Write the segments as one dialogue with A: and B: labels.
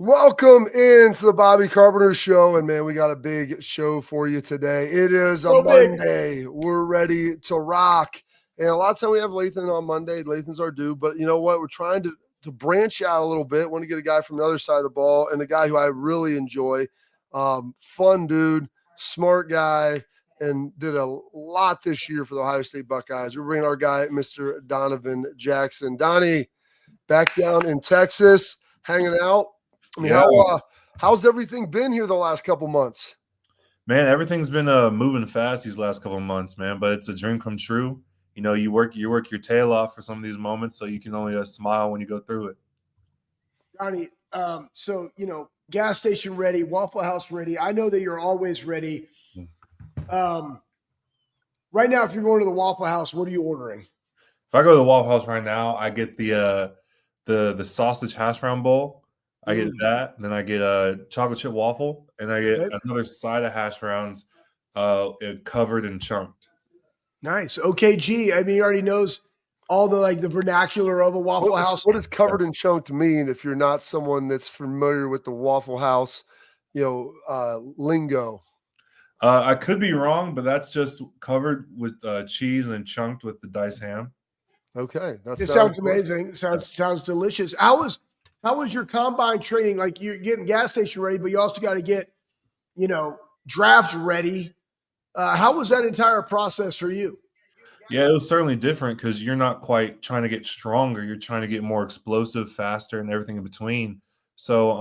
A: Welcome into the Bobby Carpenter Show. And man, we got a big show for you today. It is a Monday. We're ready to rock. And a lot of time we have Lathan on Monday. Lathan's our dude. But you know what? We're trying to branch out a little bit. Want to get a guy from the other side of the ball and a guy who I really enjoy. Fun dude, smart guy, and did a lot this year for the Ohio State Buckeyes. We're bringing our guy, Mr. Donovan Jackson. Donnie, back down in Texas, hanging out. I mean, how's everything been here the last couple months?
B: Man, everything's been moving fast these last couple months, man. But it's a dream come true. You know, you work your tail off for some of these moments, so you can only smile when you go through it.
C: Donnie, gas station ready, Waffle House ready. I know that you're always ready. Right now, if you're going to the Waffle House, what are you ordering?
B: If I go to the Waffle House right now, I get the sausage hash brown bowl. I get that. Then I get a chocolate chip waffle, and I get another side of hash browns covered and chunked.
C: Nice. OKG. I mean, he already knows all the vernacular of a Waffle House.
A: What does covered and chunked mean if you're not someone that's familiar with the Waffle House, lingo?
B: I could be wrong, but that's just covered with cheese and chunked with the diced ham.
A: Okay.
C: It sounds amazing. Sounds delicious. How was your combine training? Like, you're getting gas station ready, but you also got to get, draft ready. How was that entire process for you?
B: Yeah, it was certainly different because you're not quite trying to get stronger. You're trying to get more explosive, faster, and everything in between. So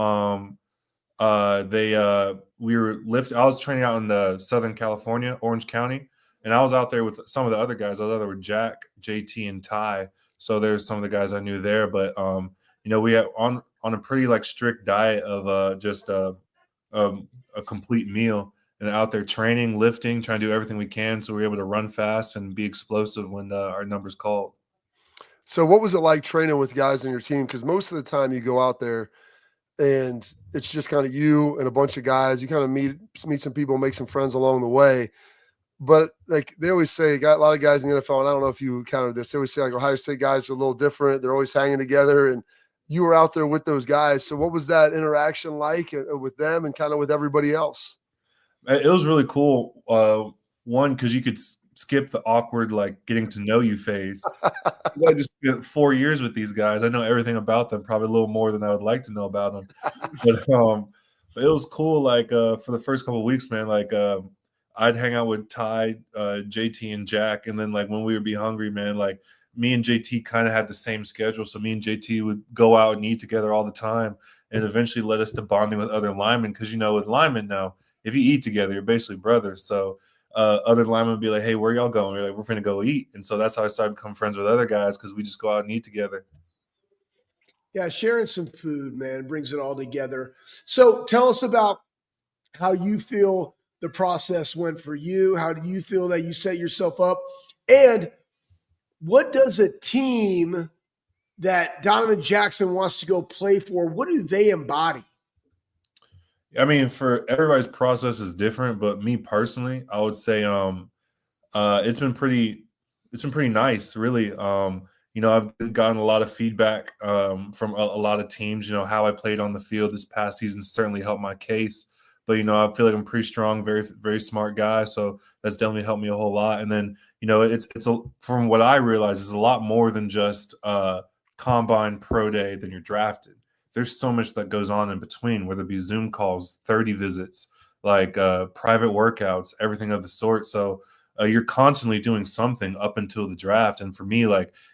B: we were lifting. I was training out in Southern California, Orange County, and I was out there with some of the other guys. I was out there with Jack, JT, and Ty. So there's some of the guys I knew there, but we had on a pretty strict diet of just a complete meal, and out there training, lifting, trying to do everything we can so we're able to run fast and be explosive when our number's called.
A: So what was it like training with guys on your team? Because most of the time you go out there and it's just kind of you and a bunch of guys. You kind of meet some people, make some friends along the way. But they always say, got a lot of guys in the NFL, and I don't know if you encountered this. They always say Ohio State guys are a little different. They're always hanging together, and you were out there with those guys. So what was that interaction like with them and kind of with everybody else?
B: It was really cool. One, because you could skip the awkward, getting to know you phase. I just spent 4 years with these guys. I know everything about them, probably a little more than I would like to know about them. But it was cool. For the first couple of weeks, man, I'd hang out with Ty, JT, and Jack. And then when we would be hungry, man, me and JT kind of had the same schedule. So me and JT would go out and eat together all the time, and eventually led us to bonding with other linemen. Because, with linemen now, if you eat together, you're basically brothers. So other linemen would be like, hey, where y'all going? We're we're going to go eat. And so that's how I started becoming friends with other guys, because we just go out and eat together.
C: Yeah, sharing some food, man, brings it all together. So tell us about how you feel the process went for you. How do you feel that you set yourself up? And what does a team that Donovan Jackson wants to go play for, what do they embody?
B: I mean, for everybody's process is different, but me personally, I would say it's been pretty nice, really. I've gotten a lot of feedback from a lot of teams. How I played on the field this past season certainly helped my case. But, I feel like I'm pretty strong, very, very smart guy. So that's definitely helped me a whole lot. And then, from what I realize, it's a lot more than just combine pro day than you're drafted. There's so much that goes on in between, whether it be Zoom calls, 30 visits, private workouts, everything of the sort. So you're constantly doing something up until the draft. And for me,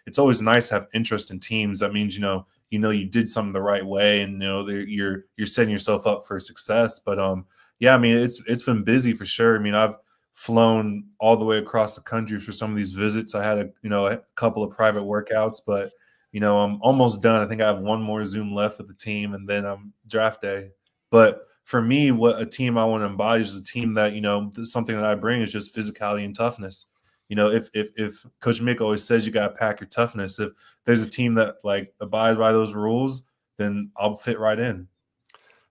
B: it's always nice to have interest in teams. That means, you did something the right way, and you're setting yourself up for success. But I mean, it's been busy for sure. I mean, I've flown all the way across the country for some of these visits. I had a couple of private workouts, but I'm almost done. I think I have one more Zoom left with the team, and then I'm draft day. But for me, what a team I want to embody is a team that something that I bring is just physicality and toughness. If Coach Mick always says you got to pack your toughness, if there's a team that abides by those rules, then I'll fit right in.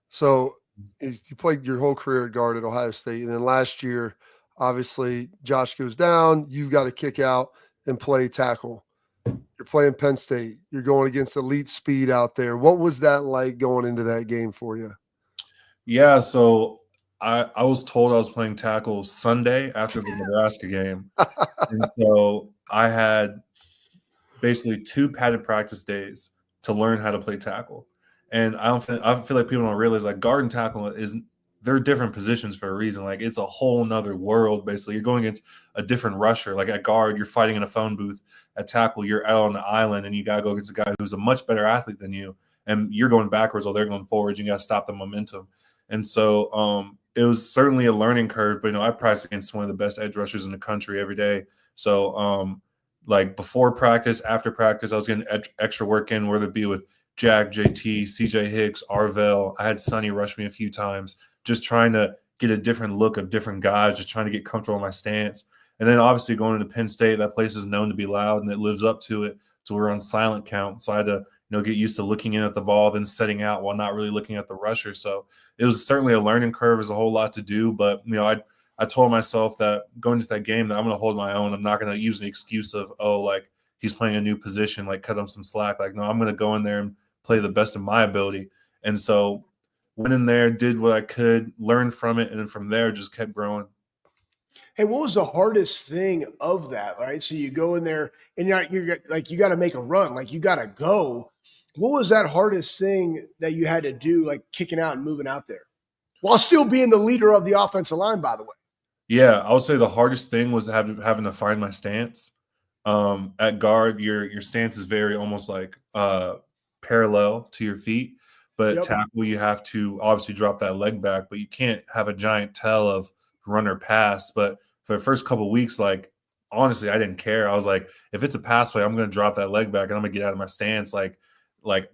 A: So you played your whole career at guard at Ohio State, and then last year, obviously, Josh goes down. You've got to kick out and play tackle. You're playing Penn State. You're going against elite speed out there. What was that like going into that game for you?
B: Yeah, so I was told I was playing tackle Sunday after the Nebraska game. And so I had basically 2 padded practice days to learn how to play tackle. And I feel like people don't realize like guard and tackle they're different positions for a reason. Like it's a whole nother world. Basically, you're going against a different rusher. Like at guard, you're fighting in a phone booth. At tackle, you're out on the island, and you gotta go against a guy who's a much better athlete than you. And you're going backwards while they're going forwards. You gotta stop the momentum. And so it was certainly a learning curve. But I practice against one of the best edge rushers in the country every day. So like before practice, after practice, I was getting extra work in, whether it be with Jack, JT, CJ Hicks, Arvell. I had Sonny rush me a few times, just trying to get a different look of different guys, just trying to get comfortable in my stance. And then obviously going into Penn State, that place is known to be loud and it lives up to it. So we're on silent count. So I had to, get used to looking in at the ball, then setting out while not really looking at the rusher. So it was certainly a learning curve. There's a whole lot to do, but I told myself that going into that game that I'm going to hold my own. I'm not going to use the excuse of, like he's playing a new position, like cut him some slack. Like, no, I'm going to go in there and play the best of my ability. And so went in there, did what I could, learned from it, and then from there just kept growing.
C: Hey, what was the hardest thing of that? Right, so you go in there and you're like you got to make a run, like you got to go. What was that hardest thing that you had to do, like kicking out and moving out there, while still being the leader of the offensive line, by the way?
B: Yeah, I would say the hardest thing was having to find my stance. At guard, your stance is very almost like parallel to your feet. But at tackle, you have to obviously drop that leg back, but you can't have a giant tail of run or pass. But for the first couple of weeks, like honestly, I didn't care. I was like, if it's a pass play, I'm going to drop that leg back and I'm going to get out of my stance. Like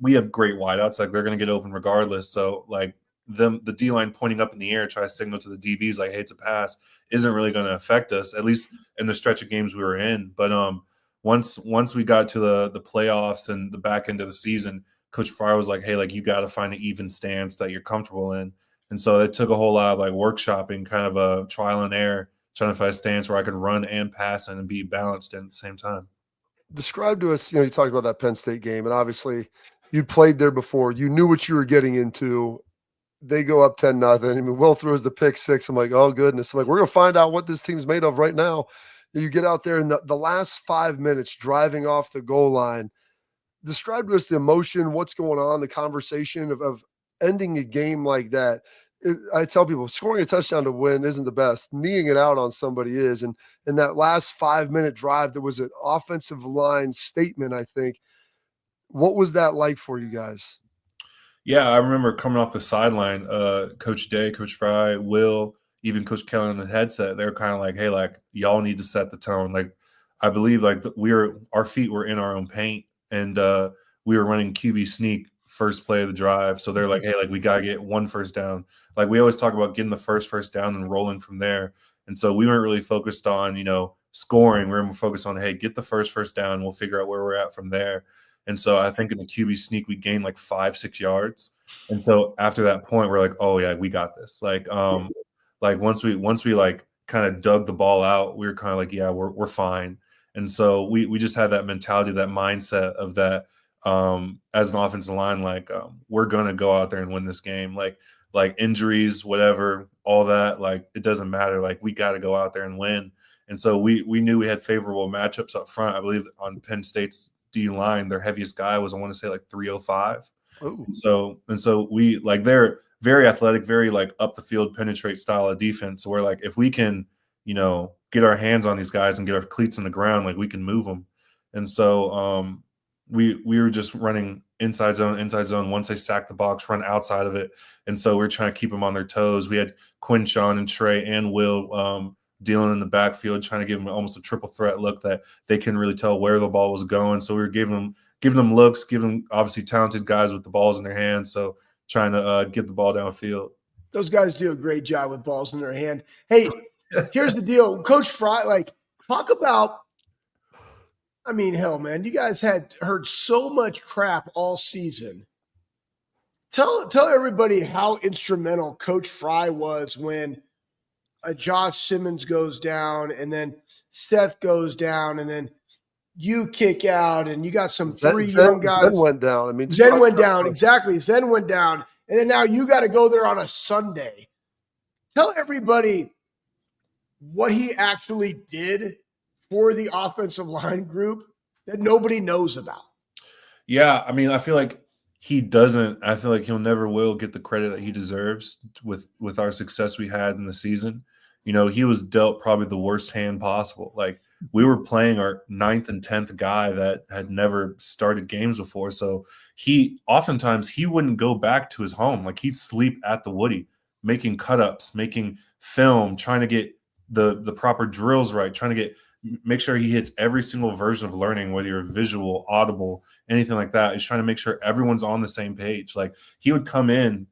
B: we have great wideouts, like they're going to get open regardless. So like the D line pointing up in the air, try to signal to the DBs like, hey, it's a pass, isn't really going to affect us, at least in the stretch of games we were in. But once we got to the playoffs and the back end of the season, Coach Fryer was like, hey, like you got to find an even stance that you're comfortable in. And so it took a whole lot of like workshopping, kind of a trial and error, trying to find a stance where I could run and pass and be balanced at the same time.
A: Describe to us, you talked about that Penn State game, and obviously you'd played there before. You knew what you were getting into. They go up 10-0. I mean, Will throws the pick six. I'm like, oh, goodness. I'm like, we're going to find out what this team's made of right now. You get out there in the last 5 minutes driving off the goal line. Describe to us the emotion, what's going on, the conversation of ending a game like that. I tell people scoring a touchdown to win isn't the best. Kneeing it out on somebody is. And in that last 5-minute drive, there was an offensive line statement, I think. What was that like for you guys?
B: Yeah, I remember coming off the sideline, Coach Day, Coach Fry, Will, even Coach Kelly on the headset, they were kind of like, hey, like, y'all need to set the tone. Like, I believe, like, our feet were in our own paint, and we were running QB sneak first play of the drive. So they're like, hey, like, we got to get one first down. Like, we always talk about getting the first down and rolling from there. And so we weren't really focused on, scoring. We were more focused on, hey, get the first down. We'll figure out where we're at from there. And so I think in the QB sneak, we gained like 5-6 yards. And so after that point, we're like, oh yeah, we got this. Like once we like kind of dug the ball out, we were kind of like, yeah, we're fine. And so we just had that mentality, that mindset of that as an offensive line, like we're gonna go out there and win this game. Like injuries, whatever, all that, like it doesn't matter. Like we got to go out there and win. And so we knew we had favorable matchups up front. I believe on Penn State's D line, their heaviest guy was, I want to say, like 305. And so we like, they're very athletic, very like up the field penetrate style of defense. So we're like, if we can, get our hands on these guys and get our cleats in the ground, like we can move them. And so we were just running inside zone. Once they stack the box, run outside of it. And so we're trying to keep them on their toes. We had Quinshon and Trey and Will dealing in the backfield, trying to give them almost a triple threat look that they couldn't really tell where the ball was going. So we were giving them looks, giving them obviously talented guys with the balls in their hands. So trying to get the ball downfield.
C: Those guys do a great job with balls in their hand. Hey, here's the deal. Coach Fry, like, talk about, I mean, hell, man, you guys had heard so much crap all season. Tell everybody how instrumental Coach Fry was when Josh Simmons goes down and then Seth goes down and then you kick out, and you got some three
A: Zen
C: young guys.
A: Zen went down. I mean,
C: Zen went down. Exactly. Zen went down. And then now you got to go there on a Sunday. Tell everybody what he actually did for the offensive line group that nobody knows about.
B: Yeah, I mean, I feel like he doesn't. I feel like he'll never will get the credit that he deserves with our success we had in the season. You know, he was dealt probably the worst hand possible. Like, we were playing our 9th and 10th guy that had never started games before. So oftentimes he wouldn't go back to his home. Like, he'd sleep at the Woody, making cut-ups, making film, trying to get the proper drills right, trying to make sure he hits every single version of learning, whether you're visual, audible, anything like that. He's trying to make sure everyone's on the same page. Like, he would come in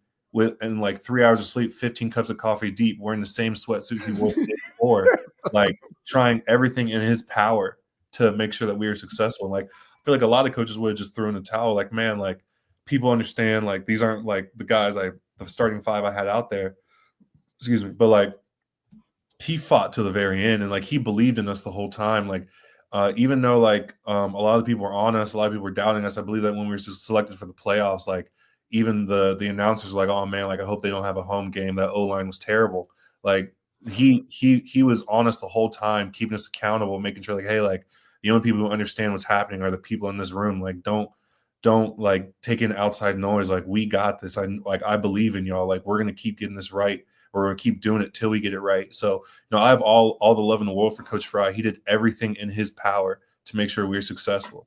B: in like 3 hours of sleep, 15 cups of coffee deep, wearing the same sweatsuit he wore the day before, like trying everything in his power to make sure that we were successful. Like, I feel like a lot of coaches would have just thrown in the towel. Like, man, like, people understand, like, these aren't like the guys the starting 5 I had out there. Excuse me. But like, he fought to the very end, and like, he believed in us the whole time. Like, even though like a lot of people were on us, a lot of people were doubting us. I believe that when we were selected for the playoffs, like, even the announcers were like, oh man, like, I hope they don't have a home game. That O-line was terrible. Like, he was on us the whole time, keeping us accountable, making sure, like, hey, like, the only people who understand what's happening are the people in this room. Like, don't like take in outside noise. Like, we got this. I believe in y'all. Like, we're gonna keep getting this right. We're gonna keep doing it till we get it right. So, you know, I have all the love in the world for Coach Fry. He did everything in his power to make sure we were successful.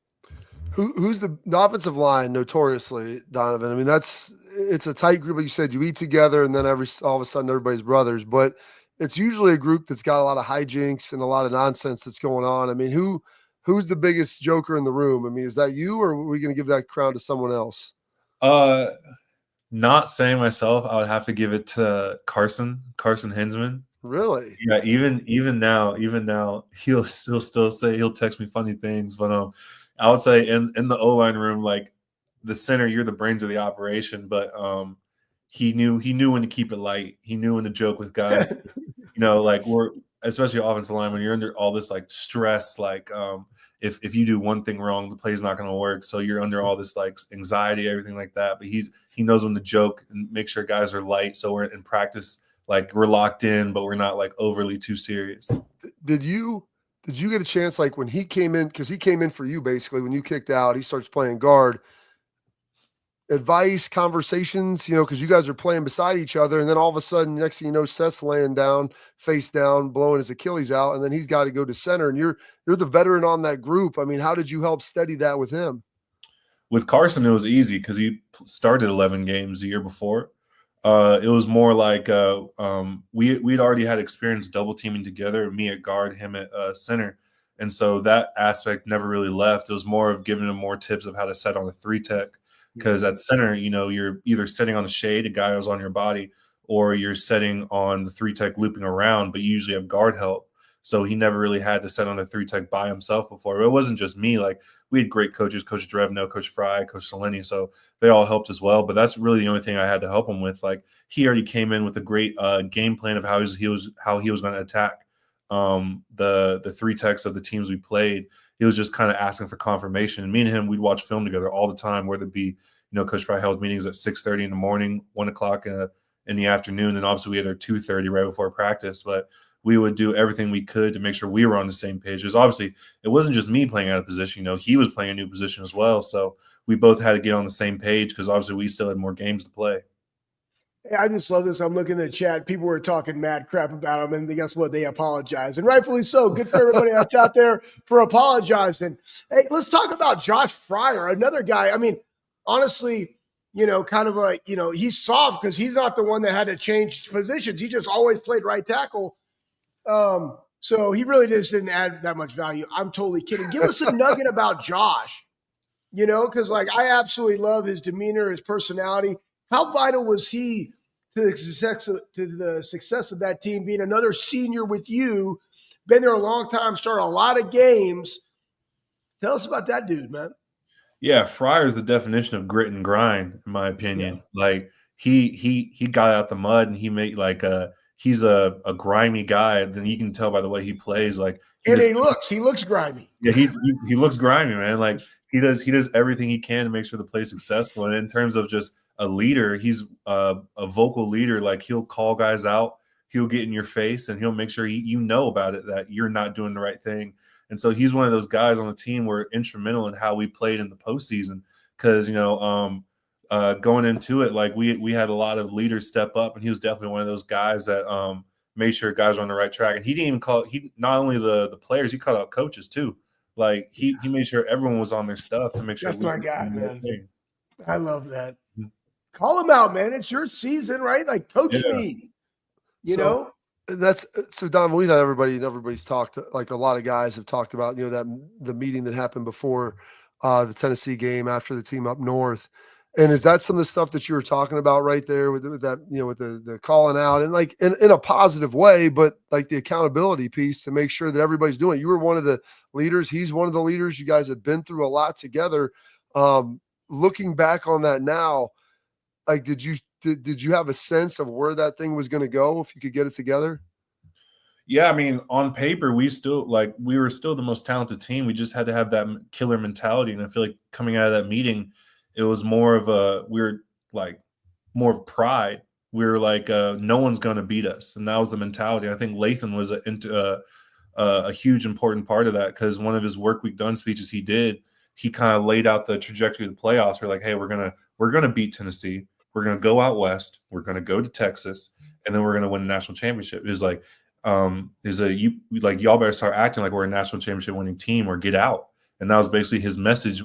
A: Who's the offensive line notoriously, Donovan? I mean, it's a tight group. Like you said, you eat together, and then all of a sudden everybody's brothers. But it's usually a group that's got a lot of hijinks and a lot of nonsense that's going on. I mean, who's the biggest joker in the room? I mean, is that you, or are we going to give that crown to someone else?
B: Not saying myself, I would have to give it to Carson Hinsman.
A: Really?
B: Yeah, even now, he'll still say, he'll text me funny things. But I would say in the O-line room, like, the center, you're the brains of the operation. But he knew when to keep it light. He knew when to joke with guys. You know, like, we're, especially offensive line, when you're under all this like stress, like if you do one thing wrong, the play's not going to work. So you're under all this like anxiety, everything like that. But he knows when to joke and make sure guys are light. So we're in practice, like, we're locked in, but we're not like overly too serious.
A: Did you get a chance, like, when he came in, because he came in for you basically when you kicked out, he starts playing guard, advice, conversations, you know, because you guys are playing beside each other, and then all of a sudden, next thing you know, Seth's laying down, face down, blowing his Achilles out, and then he's got to go to center, and you're the veteran on that group. I mean, how did you help steady that with him?
B: With Carson, it was easy because he started 11 games the year before. It was more like we'd already had experience double teaming together, me at guard, him at center. And so that aspect never really left. It was more of giving him more tips of how to set on a 3-tech. Because at center, you know, you're either setting on the shade, a guy who's on your body, or you're setting on the 3-tech looping around, but you usually have guard help. So he never really had to set on a 3-tech by himself before. But it wasn't just me. Like, we had great coaches, Coach Drevno, Coach Fry, Coach Salini. So they all helped as well. But that's really the only thing I had to help him with. Like, he already came in with a great game plan of how he was going to attack the 3-techs of the teams we played. He was just kind of asking for confirmation. And me and him, we'd watch film together all the time, whether it be, you know, Coach Fry held meetings at 6:30 in the morning, 1 o'clock in the afternoon. And obviously we had our 2:30 right before practice. But we would do everything we could to make sure we were on the same page. Because obviously it wasn't just me playing out of position. You know, he was playing a new position as well. So we both had to get on the same page because obviously we still had more games to play.
C: Hey, I just love this. I'm looking at the chat. People were talking mad crap about him, and guess what? They apologize, and rightfully so. Good for everybody that's out there for apologizing. Hey, let's talk about Josh Fryer, another guy. I mean, honestly, you know, kind of like, you know, he's soft because he's not the one that had to change positions. He just always played right tackle. So he really just didn't add that much value. I'm totally kidding. Give us a nugget about Josh, you know, because like I absolutely love his demeanor, his personality. How vital was he to the success of that team, being another senior with you, been there a long time, started a lot of games? Tell us about that dude, man.
B: Yeah, Fryer is the definition of grit and grind, in my opinion. Yeah. Like he got out the mud and he made he's a grimy guy. Then you can tell by the way he plays. Like
C: he looks grimy.
B: Yeah, he looks grimy, man. Like he does everything he can to make sure the play's successful. And in terms of just a leader, he's a vocal leader. Like he'll call guys out, he'll get in your face, and he'll make sure you know about it, that you're not doing the right thing. And so he's one of those guys on the team who are instrumental in how we played in the postseason. Because going into it, like we had a lot of leaders step up, and he was definitely one of those guys that made sure guys were on the right track. And he didn't even he not only the players, he called out coaches too. Like he made sure everyone was on their stuff to make sure.
C: That's my guy, man. I love that. Mm-hmm. Call him out, man. It's your season, right? Like coach me. You know?
A: That's so Don, we've had everybody's talked, like a lot of guys have talked about, that the meeting that happened before the Tennessee game after the team up north. And is that some of the stuff that you were talking about right there with that, with the calling out and like in a positive way, but like the accountability piece to make sure that everybody's doing it? You were one of the leaders. He's one of the leaders. You guys have been through a lot together. Looking back on that now, like, did you have a sense of where that thing was going to go if you could get it together?
B: Yeah, I mean, on paper, we were still the most talented team. We just had to have that killer mentality. And I feel like coming out of that meeting, it was more of more of pride. We were like, no one's going to beat us. And that was the mentality. I think Lathan was a huge important part of that, because one of his work week done speeches he kind of laid out the trajectory of the playoffs. We're like, hey, we're going to beat Tennessee. We're going to go out west. We're going to go to Texas, and then we're going to win a national championship. It was like, y'all better start acting like we're a national championship winning team or get out. And that was basically his message,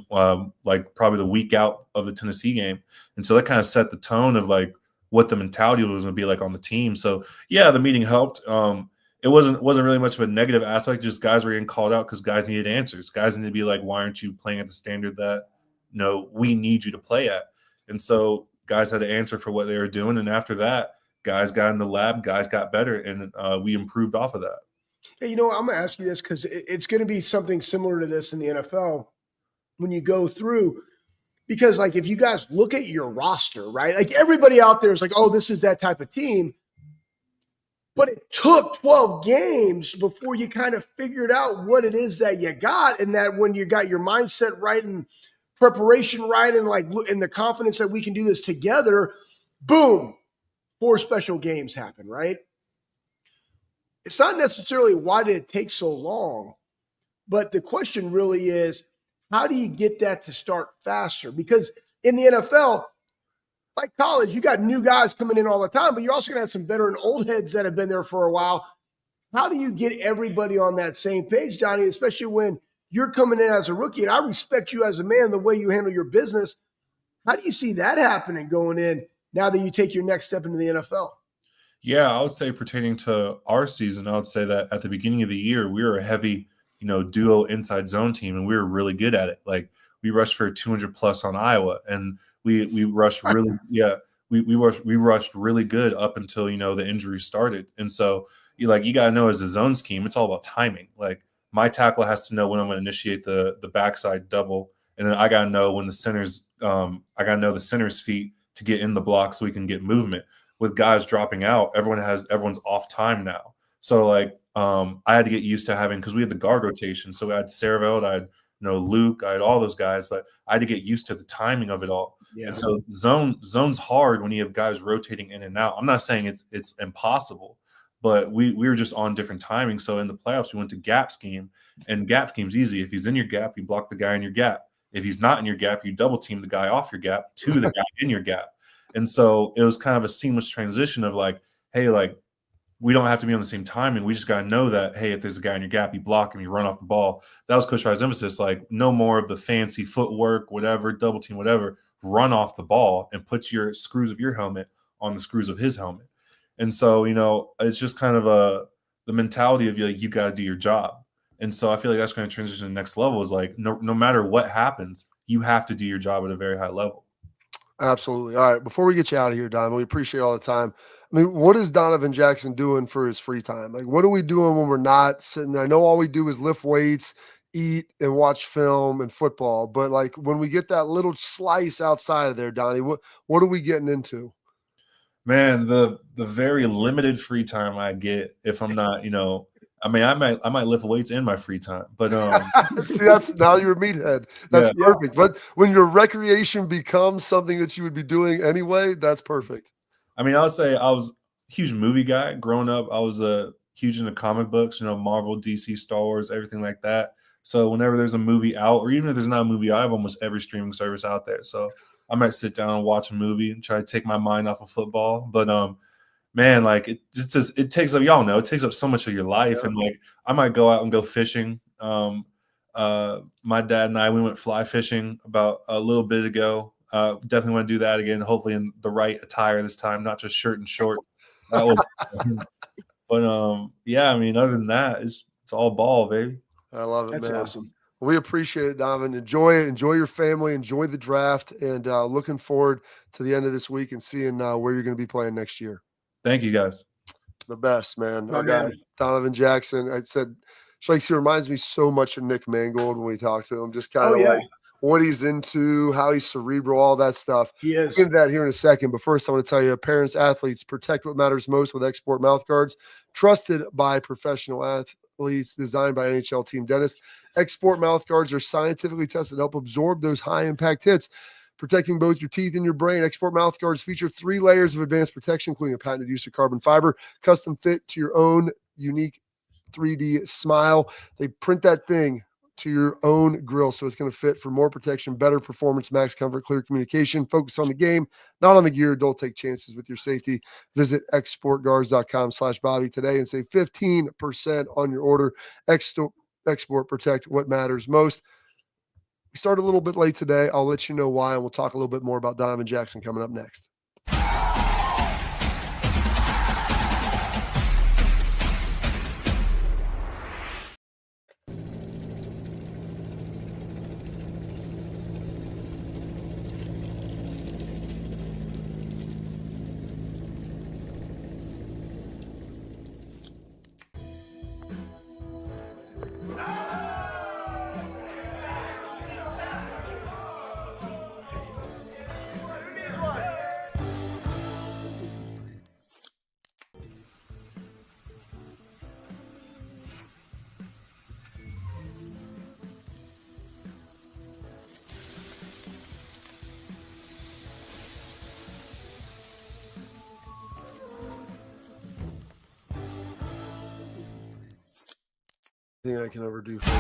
B: like probably the week out of the Tennessee game. And so that kind of set the tone of like what the mentality was going to be like on the team. So yeah, the meeting helped. It wasn't really much of a negative aspect. Just guys were getting called out because guys needed answers. Guys needed to be like, why aren't you playing at the standard that we need you to play at? And so guys had to answer for what they were doing. And after that, guys got in the lab, guys got better, and we improved off of that.
C: Hey, I'm going to ask you this because it's going to be something similar to this in the NFL when you go through, because like if you guys look at your roster, right, like everybody out there is like, oh, this is that type of team. But it took 12 games before you kind of figured out what it is that you got, and that when you got your mindset right and preparation right and like in the confidence that we can do this together, boom, 4 special games happen, right? It's not necessarily why did it take so long, but the question really is, how do you get that to start faster? Because in the NFL, like college, you got new guys coming in all the time, but you're also going to have some veteran old heads that have been there for a while. How do you get everybody on that same page, Donnie, especially when you're coming in as a rookie? And I respect you as a man, the way you handle your business. How do you see that happening going in now that you take your next step into the NFL?
B: Yeah, I would say pertaining to our season, I would say that at the beginning of the year, we were a heavy, duo inside zone team, and we were really good at it. Like we rushed for 200 plus on Iowa, and we rushed really, we rushed really good up until the injury started. And so you got to know, as a zone scheme, it's all about timing. Like my tackle has to know when I'm going to initiate the backside double, and then I got to know when the center's the center's feet to get in the block so we can get movement. With guys dropping out, everyone's off time now. So like I had to get used to having, because we had the guard rotation. So I had Sareveld, I had Luke, I had all those guys, but I had to get used to the timing of it all. Yeah. And so zone's hard when you have guys rotating in and out. I'm not saying it's impossible, but we were just on different timing. So in the playoffs, we went to gap scheme, and gap scheme's easy. If he's in your gap, you block the guy in your gap. If he's not in your gap, you double team the guy off your gap to the guy in your gap. And so it was kind of a seamless transition of like, hey, like we don't have to be on the same timing. We just got to know that, hey, if there's a guy in your gap, you block him, you run off the ball. That was Coach Fry's emphasis, like no more of the fancy footwork, whatever, double team, whatever, run off the ball and put your screws of your helmet on the screws of his helmet. And so, it's just kind of the mentality of you got to do your job. And so I feel like that's going to transition to the next level, is like no matter what happens, you have to do your job at a very high level.
A: Absolutely. All right. Before we get you out of here, Don, we appreciate all the time. I mean, what is Donovan Jackson doing for his free time? Like, what are we doing when we're not sitting there? I know all we do is lift weights, eat, and watch film and football. But like when we get that little slice outside of there, Donnie, what are we getting into?
B: Man, the very limited free time I get if I'm not, I mean, I might lift weights in my free time, but
A: See, that's now you're a meathead. That's
B: yeah.
A: perfect. But when your recreation becomes something that you would be doing anyway, that's perfect.
B: I mean, I'll say I was a huge movie guy growing up. I was huge into comic books, Marvel, DC, Star Wars, everything like that. So whenever there's a movie out, or even if there's not a movie out, I have almost every streaming service out there. So I might sit down and watch a movie and try to take my mind off of football. But man, like it takes up, y'all know, it takes up so much of your life.
A: Yeah.
B: And like I might go out and go fishing. My dad and we went fly fishing about a little bit ago. Definitely want to do that again, hopefully in the right attire this time, not just shirt and shorts. That was but yeah, I mean, other than that, it's all ball, baby.
A: I love it,
C: That's
A: man.
C: awesome.
A: We appreciate it, Donovan. Enjoy it. Enjoy your family. Enjoy the draft. And looking forward to the end of this week and seeing where you're going to be playing next year.
B: Thank you, guys.
A: The best, man.
C: My
A: Our guy,
C: man.
A: Donovan Jackson. I said, Shakes, he reminds me so much of Nick Mangold when we talk to him. Just kind of like what he's into, how he's cerebral, all that stuff.
C: He is.
A: We'll get into that here in a second. But first, I want to tell you, parents, athletes, protect what matters most with Export mouth guards, trusted by professional athletes, designed by NHL team dentists. Export mouth guards are scientifically tested to help absorb those high-impact hits, protecting both your teeth and your brain. Export mouth guards feature 3 layers of advanced protection, including a patented use of carbon fiber, custom fit to your own unique 3D smile. They print that thing to your own grill, so it's going to fit for more protection, better performance, max comfort, clear communication. Focus on the game, not on the gear. Don't take chances with your safety. Visit exportguards.com/Bobby today and save 15% on your order. Export, protect what matters most. We started a little bit late today. I'll let you know why, and we'll talk a little bit more about Donovan Jackson coming up next. Thing I can ever do for you.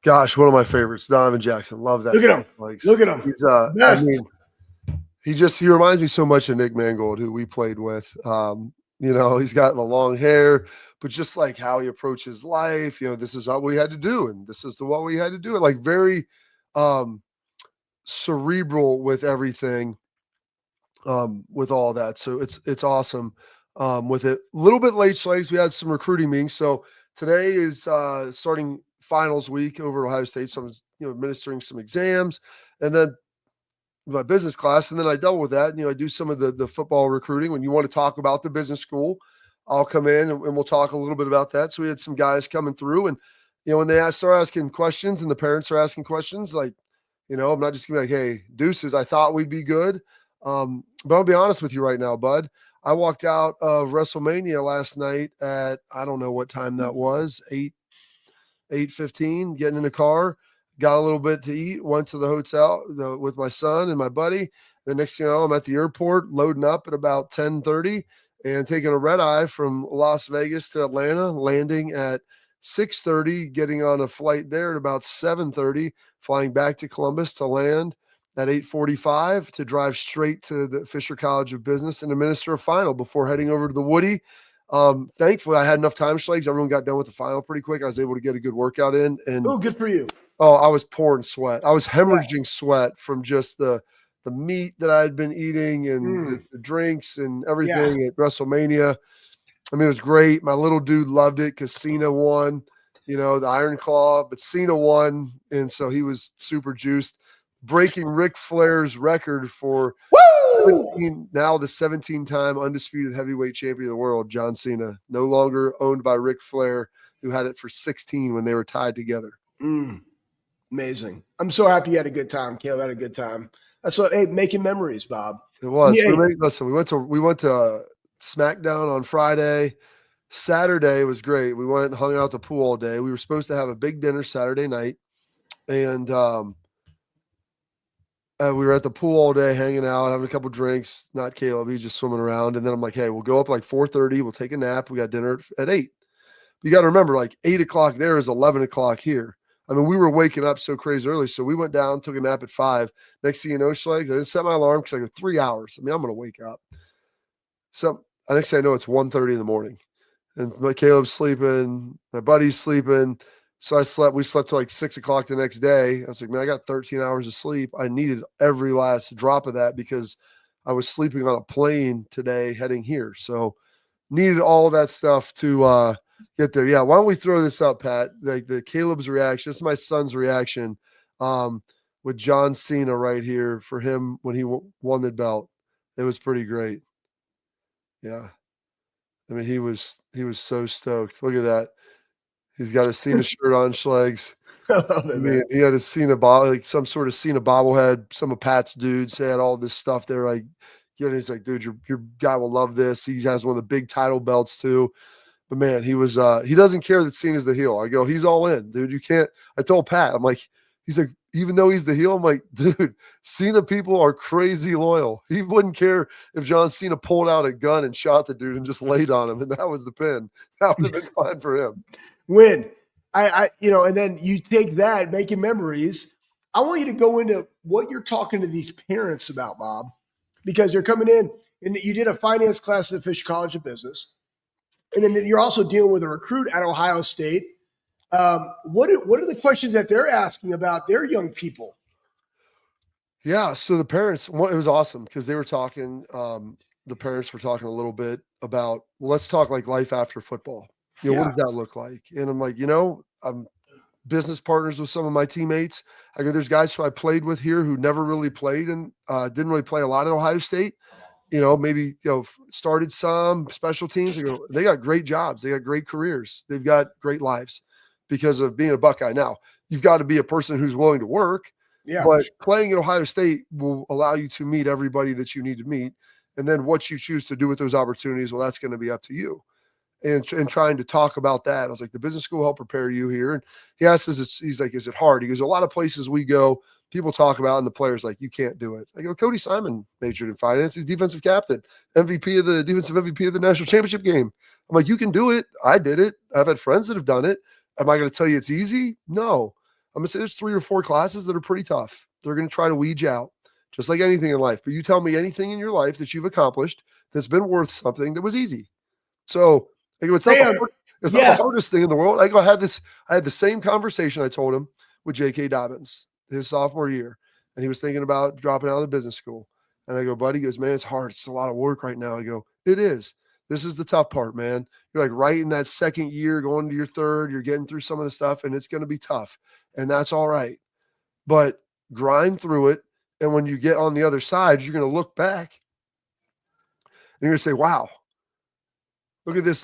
A: Gosh, one of my favorites, Donovan Jackson. Love that.
C: Look at him.
A: Like,
C: Look at him.
A: He's I mean, he reminds me so much of Nick Mangold, who we played with. He's got the long hair, but just like how he approaches life, this is what we had to do, and this is what we had to do. Like very cerebral with everything. With all that. So it's awesome with it. A little bit late, Slaves. We had some recruiting meetings. So today is starting finals week over at Ohio State. So I'm administering some exams and then my business class. And then I double with that. I do some of the football recruiting. When you want to talk about the business school, I'll come in and we'll talk a little bit about that. So we had some guys coming through and, when they start asking questions and the parents are asking questions, like, I'm not just gonna be like, hey, deuces, I thought we'd be good. But I'll be honest with you right now, bud. I walked out of WrestleMania last night at, I don't know what time that was, 8:15, getting in the car, got a little bit to eat, went to the hotel with my son and my buddy. The next thing you know, I'm at the airport loading up at about 10:30 and taking a red eye from Las Vegas to Atlanta, landing at 6:30, getting on a flight there at about 7:30, flying back to Columbus to land at 8:45 to drive straight to the Fisher College of Business and administer a final before heading over to the Woody. Thankfully, I had enough time, Schlegs. Everyone got done with the final pretty quick. I was able to get a good workout in. And
C: good for you.
A: Oh, I was pouring sweat. I was hemorrhaging sweat from just the meat that I had been eating and the drinks and everything at WrestleMania. I mean, it was great. My little dude loved it because Cena won, the Iron Claw, but Cena won. And so he was super juiced, breaking Ric Flair's record for now the 17-time undisputed heavyweight champion of the world, John Cena, no longer owned by Ric Flair, who had it for 16 when they were tied together.
C: Amazing. I'm so happy you had a good time. Caleb had a good time. That's what, hey, making memories, Bob.
A: It was.
C: Yeah.
A: Listen, we went to SmackDown on Friday. Saturday was great. We went and hung out at the pool all day. We were supposed to have a big dinner Saturday night, and we were at the pool all day, hanging out, having a couple drinks. Not Caleb; he's just swimming around. And then I'm like, "Hey, we'll go up like 4:30. We'll take a nap. We got dinner at 8." You got to remember, like 8 o'clock there is 11 o'clock here. I mean, we were waking up so crazy early, so we went down, took a nap at 5. Next thing you know, Schlegs, I didn't set my alarm because I go 3 hours. I mean, I'm going to wake up. So next thing I know, it's 1:30 in the morning. And my Caleb's sleeping, my buddy's sleeping. So we slept till like 6 o'clock the next day. I was like, man, I got 13 hours of sleep. I needed every last drop of that because I was sleeping on a plane today heading here. So needed all of that stuff to get there. Yeah. Why don't we throw this up, Pat? Like the Caleb's reaction. This is my son's reaction with John Cena right here for him when he won the belt. It was pretty great. Yeah. I mean, he was so stoked. Look at that. He's got a Cena shirt on, Schlegs. I mean, he had a Cena like some sort of Cena bobblehead. Some of Pat's dudes had all this stuff there. Like, he's like, dude, your guy will love this. He has one of the big title belts too. But man, he was he doesn't care that Cena's the heel. I go, he's all in, dude. You can't. I told Pat, I'm like, he's like, even though he's the heel, I'm like, dude, Cena people are crazy loyal. He wouldn't care if John Cena pulled out a gun and shot the dude and just laid on him, and that was the pin. That would have been fine for him.
C: Win. And then you take that, making memories. I want you to go into what you're talking to these parents about, Bob, because you're coming in and you did a finance class at the Fisher College of Business. And then you're also dealing with a recruit at Ohio State. What are the questions that they're asking about their young people?
A: Yeah, so the parents, it was awesome because they were talking. The parents were talking a little bit about, well, let's talk like life after football. What does that look like? And I'm like, I'm business partners with some of my teammates. I go, there's guys who I played with here who never really played and didn't really play a lot at Ohio State. Maybe, started some special teams. I go, they got great jobs. They got great careers. They've got great lives because of being a Buckeye. Now, you've got to be a person who's willing to work. Yeah. But playing at Ohio State will allow you to meet everybody that you need to meet. And then what you choose to do with those opportunities, well, that's going to be up to you. And trying to talk about that. I was like, the business school helped prepare you here. And he asked us, he's like, is it hard? He goes, a lot of places we go, people talk about, and the players like, you can't do it. I go, Cody Simon majored in finance. He's defensive captain, defensive MVP of the national championship game. I'm like, you can do it. I did it. I've had friends that have done it. Am I going to tell you it's easy? No. I'm going to say there's 3 or 4 classes that are pretty tough. They're going to try to weed you out, just like anything in life. But you tell me anything in your life that you've accomplished that's been worth something that was easy. So I go, it's not the hardest thing in the world. I go, I had the same conversation I told him with J.K. Dobbins his sophomore year, and he was thinking about dropping out of the business school. And I go, buddy, he goes, man, it's hard. It's a lot of work right now. I go, it is. This is the tough part, man. You're like right in that second year, going to your third, you're getting through some of the stuff, and it's going to be tough. And that's all right. But grind through it. And when you get on the other side, you're going to look back and you're going to say, wow, look at this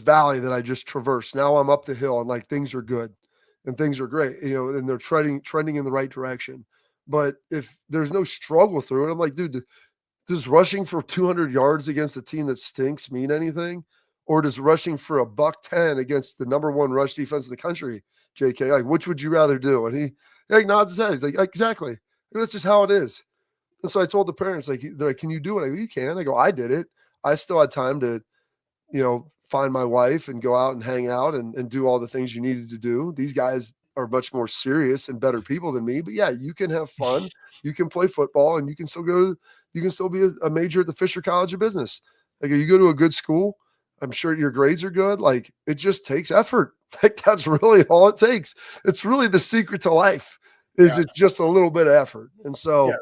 A: valley that I just traversed. Now I'm up the hill and like things are good and things are great, and they're trending in the right direction. But if there's no struggle through it, I'm like, dude, does rushing for 200 yards against a team that stinks mean anything? Or does rushing for $110 against the number 1 rush defense in the country, JK, like, which would you rather do? And he like nods his head. He's like, exactly. That's just how it is. And so I told the parents, they're like, can you do it? I go, you can. I go, I did it. I still had time to, find my wife and go out and hang out and do all the things you needed to do. These guys are much more serious and better people than me. But yeah, you can have fun. You can play football and you can still be a major at the Fisher College of Business. Like, you go to a good school, I'm sure your grades are good. Like, it just takes effort. Like, that's really all it takes. It's really the secret to life is it's just a little bit of effort. And so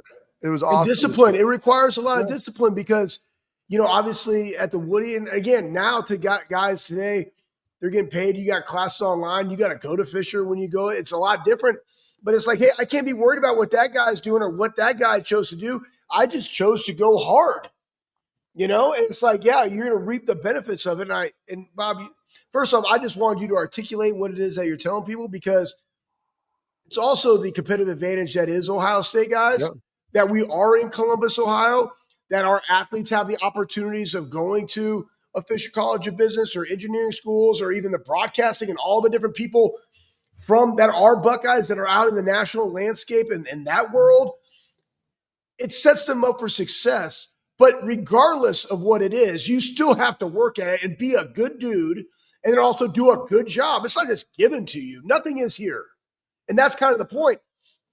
A: it was awesome.
C: And discipline. It requires a lot of discipline because, obviously at the Woody, and again, now to guys today, they're getting paid. You got classes online. You got to go to Fisher when you go. It's a lot different. But it's like, hey, I can't be worried about what that guy's doing or what that guy chose to do. I just chose to go hard. And it's like, yeah, you're going to reap the benefits of it. And Bob, first off, I just wanted you to articulate what it is that you're telling people because it's also the competitive advantage that is Ohio State, guys,
A: Yeah.
C: that we are in Columbus, Ohio, that our athletes have the opportunities of going to a Fisher College of Business or engineering schools or even the broadcasting and all the different people from that are Buckeyes that are out in the national landscape and in that world. It sets them up for success. But regardless of what it is, you still have to work at it and be a good dude and then also do a good job. It's not just given to you. Nothing is here. And that's kind of the point.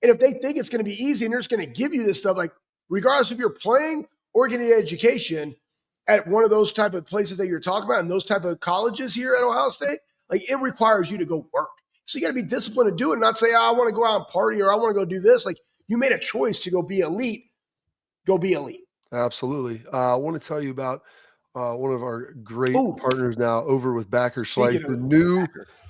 C: And if they think it's going to be easy and they're just going to give you this stuff, like regardless if you're playing or getting an education at one of those type of places that you're talking about and those type of colleges here at Ohio State, like it requires you to go work. So you got to be disciplined to do it, and not say, I want to go out and party or I want to go do this. Like you made a choice to go be elite. Go be elite.
A: Absolutely. I want to tell you about one of our great partners now over with Backer Schleich.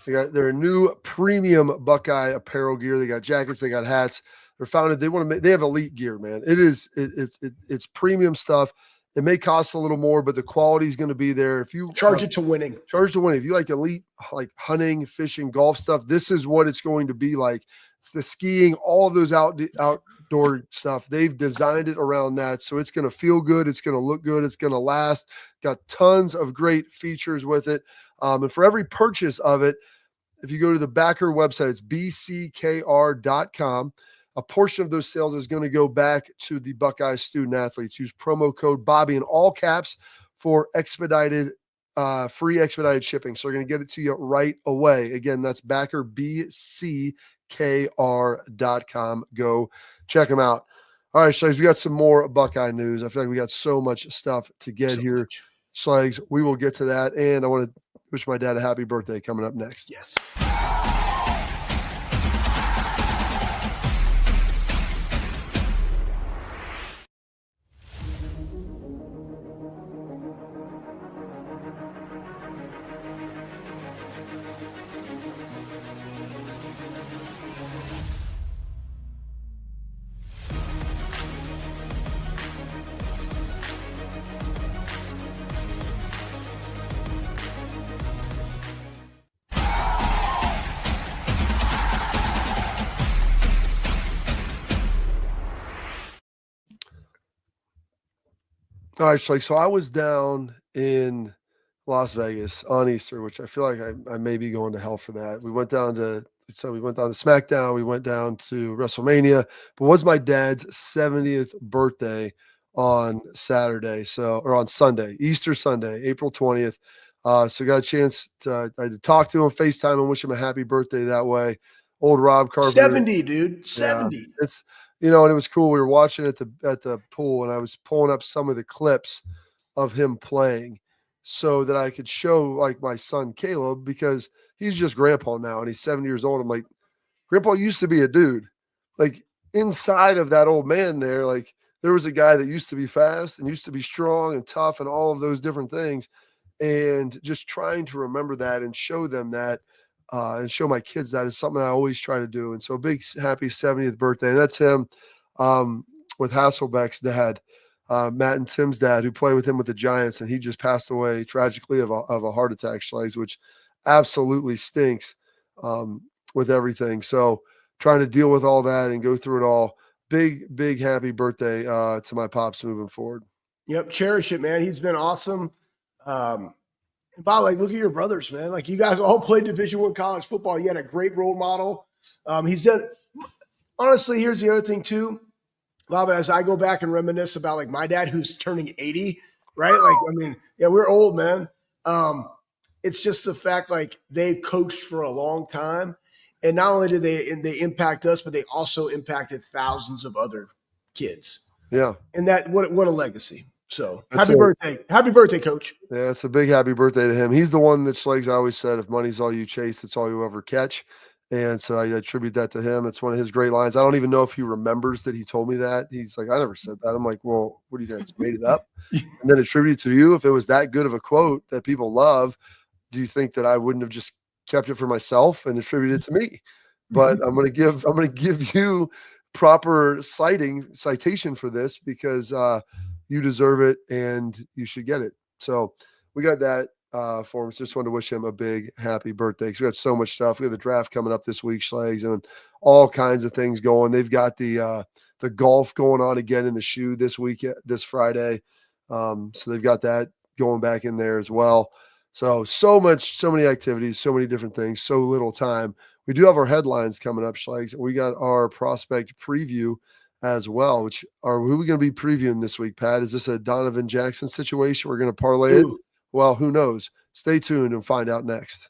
A: They're a new premium Buckeye apparel gear. They got jackets, they got hats. They're founded. They have elite gear, man. It's premium stuff. It may cost a little more, but the quality is going to be there. If you
C: charge it to winning,
A: if you like elite, like hunting, fishing, golf stuff, this is what it's going to be like. The skiing, all of those outdoor stuff, they've designed it around that. So it's going to feel good. It's going to look good. It's going to last. Got tons of great features with it. And for every purchase of it, if you go to the Backer website, it's bckr.com. A portion of those sales is going to go back to the Buckeye student athletes. Use promo code Bobby in all caps for free expedited shipping. So they're going to get it to you right away. Again, that's Backer, bckr.com. Go check them out. All right, Slags, we got some more Buckeye news. I feel like we got so much stuff to get here. Slags, we will get to that. And I want to wish my dad a happy birthday coming up next.
C: Yes.
A: All right, so I was down in Las Vegas on Easter, which I feel like I may be going to hell for that. We went down to SmackDown, we went down to WrestleMania, but it was my dad's 70th birthday on Saturday, or on Sunday, Easter Sunday, April 20th. So got a chance to talk to him, FaceTime him, wish him a happy birthday that way. Old Rob Carpenter.
C: 70, dude. 70.
A: Yeah, it's and it was cool. We were watching at the pool, and I was pulling up some of the clips of him playing so that I could show like my son Caleb, because he's just grandpa now and he's 70 years old. I'm like, Grandpa used to be a dude. Like inside of that old man there, like there was a guy that used to be fast and used to be strong and tough and all of those different things. And just trying to remember that and show them that. And show my kids that is something I always try to do. And so big happy 70th birthday. And that's him with Hasselbeck's dad, Matt and Tim's dad, who played with him with the Giants. And he just passed away tragically of a heart attack, Schleich, which absolutely stinks with everything. So trying to deal with all that and go through it all. Big happy birthday to my pops moving forward.
C: Yep. Cherish it, man. He's been awesome. Bob, like, look at your brothers, man. Like, you guys all played Division I college football. You had a great role model. He's done. Honestly, here's the other thing too, Bob. As I go back and reminisce about like my dad, who's turning 80, right? Like, I mean, yeah, we're old, man. It's just the fact like they coached for a long time, and not only did they impact us, but they also impacted thousands of other kids.
A: Yeah,
C: and that what a legacy. So happy birthday, Coach.
A: Yeah, it's a big happy birthday to him. He's the one that Schleich always said, if money's all you chase, it's all you ever catch. And so I attribute that to him. It's one of his great lines. I don't even know if he remembers that he told me that. He's like, I never said that. I'm like, well, what do you think? I just made it up and then attribute it to you. If it was that good of a quote that people love, do you think that I wouldn't have just kept it for myself and attributed it to me? But I'm going to give you proper citation for this because you deserve it and you should get it. So we got that. for him. So just wanted to wish him a big happy birthday because we got so much stuff. We got the draft coming up this week, Schlegs, and all kinds of things going. They've got the golf going on again in the shoe this week, this Friday. So they've got that going back in there as well. So many activities, so many different things, so little time. We do have our headlines coming up, Schlegs. We got our prospect preview as well, which who are we going to be previewing this week, Pat? Is this a Donovan Jackson situation? We're going to parlay it? Well, who knows? Stay tuned and find out next.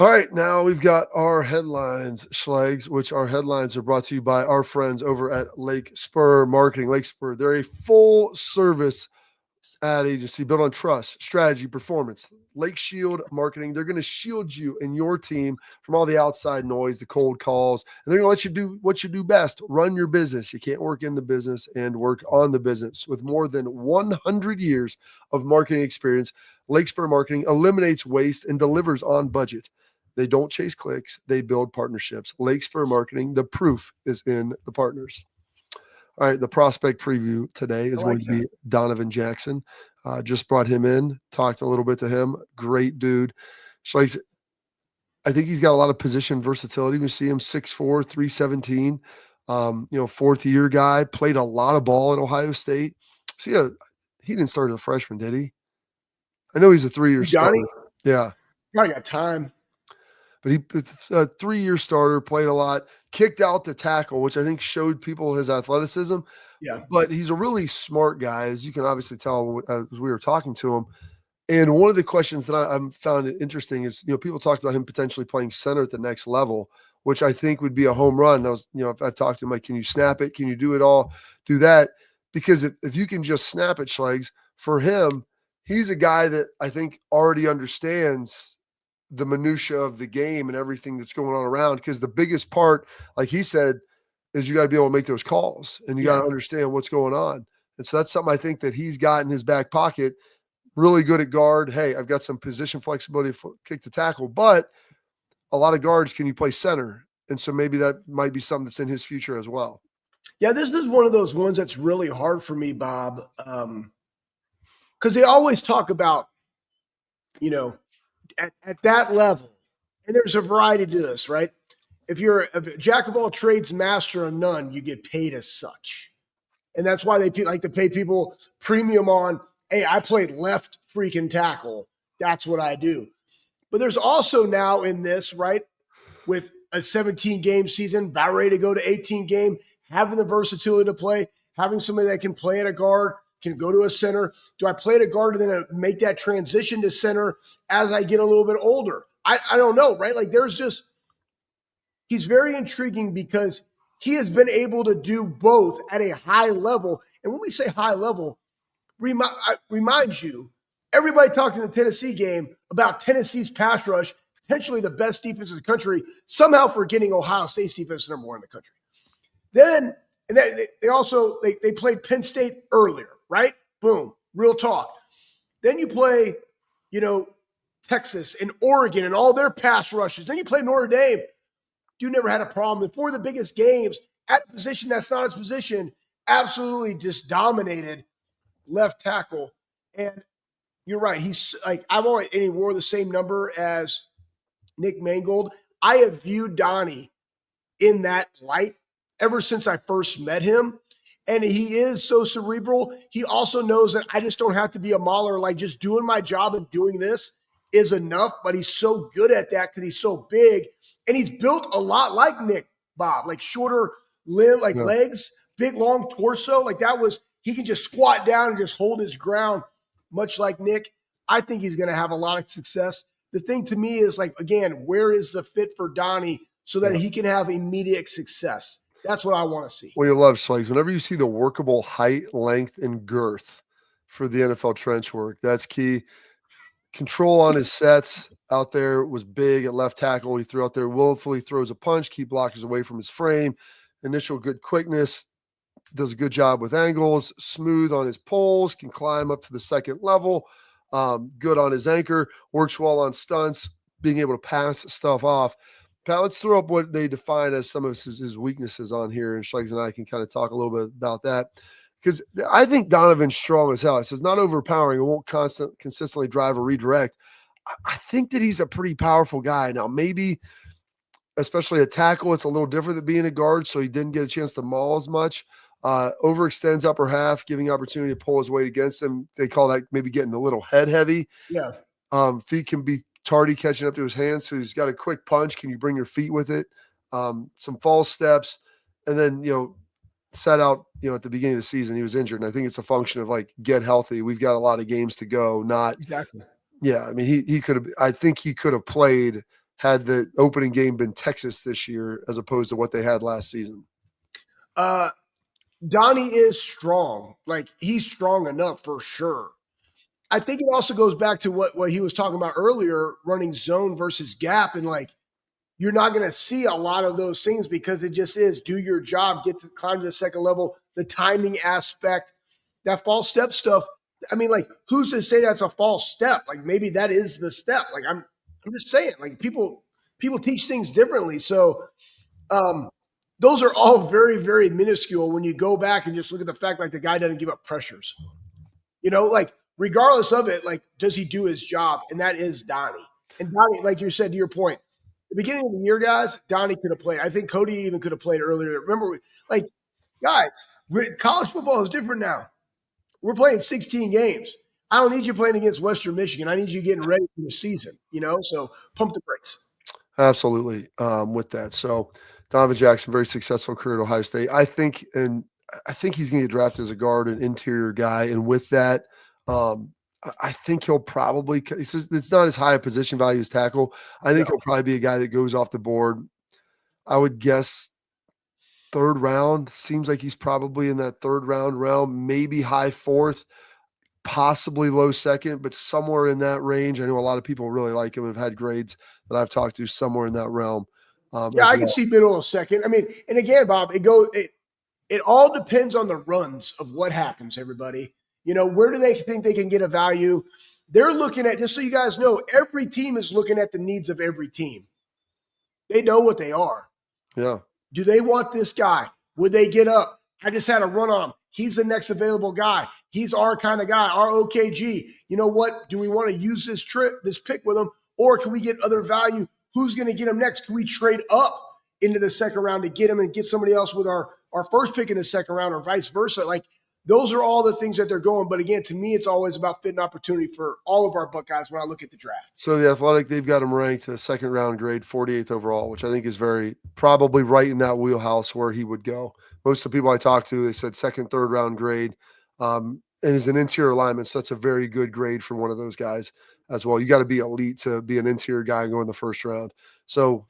A: All right, now we've got our headlines, Schlegs, which our headlines are brought to you by our friends over at Lake Spur Marketing. Lake Spur, they're a full-service ad agency built on trust, strategy, performance. Lake Shield Marketing, they're going to shield you and your team from all the outside noise, the cold calls, and they're going to let you do what you do best, run your business. You can't work in the business and work on the business. With more than 100 years of marketing experience, Lake Spur Marketing eliminates waste and delivers on budget. They don't chase clicks. They build partnerships. Lake Spur Marketing, the proof is in the partners. All right, the prospect preview today is going to be Donovan Jackson. Just brought him in, talked a little bit to him. Great dude. Schlegs, I think he's got a lot of position versatility. We see him 6'4", 317, fourth-year guy, played a lot of ball at Ohio State. See, he didn't start as a freshman, did he? I know he's a 3-year starter. Yeah.
C: Probably got time.
A: But he's a 3-year starter, played a lot, kicked out the tackle, which I think showed people his athleticism.
C: Yeah.
A: But he's a really smart guy, as you can obviously tell as we were talking to him. And one of the questions that I found it interesting is, people talked about him potentially playing center at the next level, which I think would be a home run. I was, if I talked to him, like, can you snap it? Can you do it all? Do that? Because if you can just snap it, Schlegs, for him, he's a guy that I think already understands the minutia of the game and everything that's going on around. Because the biggest part, like he said, is you got to be able to make those calls and you got to understand what's going on. And so that's something I think that he's got in his back pocket. Really good at guard. Hey, I've got some position flexibility to kick the tackle, but a lot of guards, can you play center? And so maybe that might be something that's in his future as well.
C: Yeah, this is one of those ones that's really hard for me, Bob, because they always talk about, at that level, and there's a variety to this, right? If you're a jack of all trades, master of none, you get paid as such. And that's why they like to pay people premium on, hey, I played left freaking tackle. That's what I do. But there's also now in this, right, with a 17-game season, about ready to go to 18-game, having the versatility to play, having somebody that can play at a guard, can go to a center. Do I play at a guard and then make that transition to center as I get a little bit older? I don't know, right? Like he's very intriguing because he has been able to do both at a high level. And when we say high level, remind you, everybody talked in the Tennessee game about Tennessee's pass rush, potentially the best defense in the country, somehow forgetting Ohio State's defense number 1 in the country. Then they also played Penn State earlier, right? Boom, real talk. Then you play, Texas and Oregon and all their pass rushes. Then you play Notre Dame. You never had a problem. The 4 of the biggest games at a position that's not his position, absolutely just dominated left tackle. And you're right. He's like, and he wore the same number as Nick Mangold. I have viewed Donnie in that light ever since I first met him. And he is so cerebral. He also knows that I just don't have to be a mauler. Like, just doing my job and doing this is enough. But he's so good at that because he's so big. And he's built a lot like Nick, Bob, like shorter legs, big, long torso. Like he can just squat down and just hold his ground, much like Nick. I think he's going to have a lot of success. The thing to me is, like, again, where is the fit for Donnie so that he can have immediate success? That's what I want to see.
A: Well, you love, Schlegs, whenever you see the workable height, length, and girth for the NFL trench work, that's key. control on his sets out there was big at left tackle. He threw out there, willfully throws a punch, keep blockers away from his frame. Initial good quickness, does a good job with angles, smooth on his poles, can climb up to the second level, good on his anchor, works well on stunts, being able to pass stuff off. Pat, let's throw up what they define as some of his weaknesses on here, and Schlegs and I can kind of talk a little bit about that. Because I think Donovan's strong as hell. It says not overpowering. It won't consistently drive or redirect. I think that he's a pretty powerful guy. Now, maybe, especially a tackle, it's a little different than being a guard, so he didn't get a chance to maul as much. Overextends upper half, giving opportunity to pull his weight against him. They call that maybe getting a little head heavy.
C: Yeah.
A: Feet can be tardy catching up to his hands, so he's got a quick punch. Can you bring your feet with it? Some false steps, and then, set out, at the beginning of the season, he was injured. And I think it's a function of get healthy. We've got a lot of games to go.
C: Exactly.
A: Yeah. I mean, I think he could have played had the opening game been Texas this year, as opposed to what they had last season.
C: Donnie is strong. He's strong enough for sure. I think it also goes back to what he was talking about earlier, running zone versus gap. And you're not going to see a lot of those things because it just is do your job, climb to the second level, the timing aspect, that false step stuff. I mean, who's to say that's a false step? Maybe that is the step. I'm just saying, people teach things differently. So those are all very, very minuscule when you go back and just look at the fact the guy doesn't give up pressures. Regardless of it, does he do his job? And that is Donnie. And Donnie, like you said, to your point, the beginning of the year, guys, Donnie could have played. I think Cody even could have played earlier. Remember, guys, college football is different now. We're playing 16 games. I don't need you playing against Western Michigan. I need you getting ready for the season, so pump the brakes.
A: Absolutely, with that. So Donovan Jackson, very successful career at Ohio State. I think he's going to get drafted as a guard, an interior guy. And with that, I think he'll probably – it's not as high a position value as tackle. I think he'll probably be a guy that goes off the board. I would guess third round. Seems like he's probably in that third round realm, maybe high fourth, possibly low second, but somewhere in that range. I know a lot of people really like him and have had grades that I've talked to somewhere in that realm.
C: I can see middle of second. I mean, and again, Bob, it all depends on the runs of what happens, everybody. Where do they think they can get a value? They're looking at, just so you guys know, every team is looking at the needs of every team. They know what they are.
A: Yeah.
C: Do they want this guy? Would they get up? I just had a run on him. He's the next available guy. He's our kind of guy, our OKG. You know what? Do we want to use this pick with him? Or can we get other value? Who's going to get him next? Can we trade up into the second round to get him and get somebody else with our first pick in the second round or vice versa? Those are all the things that they're going. But again, to me, it's always about fitting opportunity for all of our Buckeyes when I look at the draft.
A: So the Athletic, they've got him ranked a second round grade, 48th overall, which I think is probably right in that wheelhouse where he would go. Most of the people I talked to, they said second, third round grade, and is an interior lineman. So that's a very good grade for one of those guys as well. You got to be elite to be an interior guy and go in the first round. So